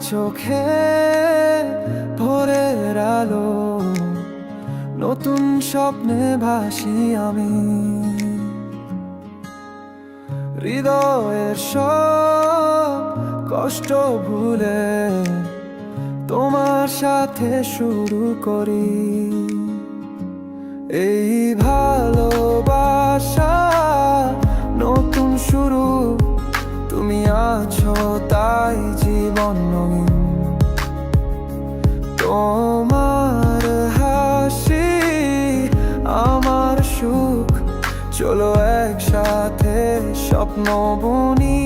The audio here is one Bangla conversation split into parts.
চোখে ভোরের আলো, নতুন স্বপ্নে ভাসি আমি। হৃদয়ের সব কষ্ট ভুলে তোমার সাথে শুরু করি এই ভালোবাসা। নতুন শুরু তুমি আছো, তাই জীবন রঙিন। তোমার হাসি আমার সুখ, চলো একসাথে স্বপ্ন বুনি।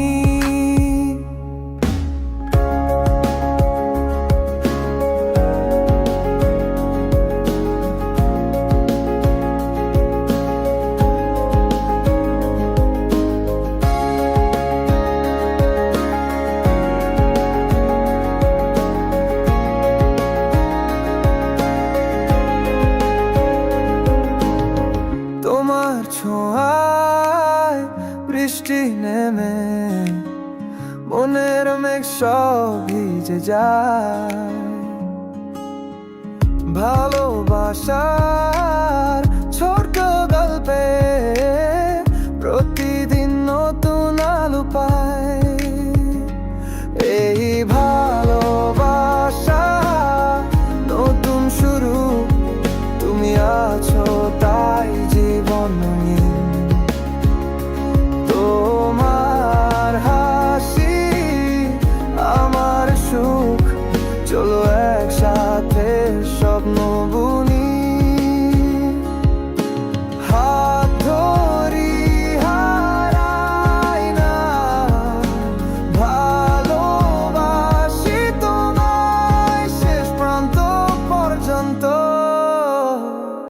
তোমার ছোঁয়ায় বৃষ্টি নেমে মনের মেঘ সব ভিজে যায়। ভালোবাসার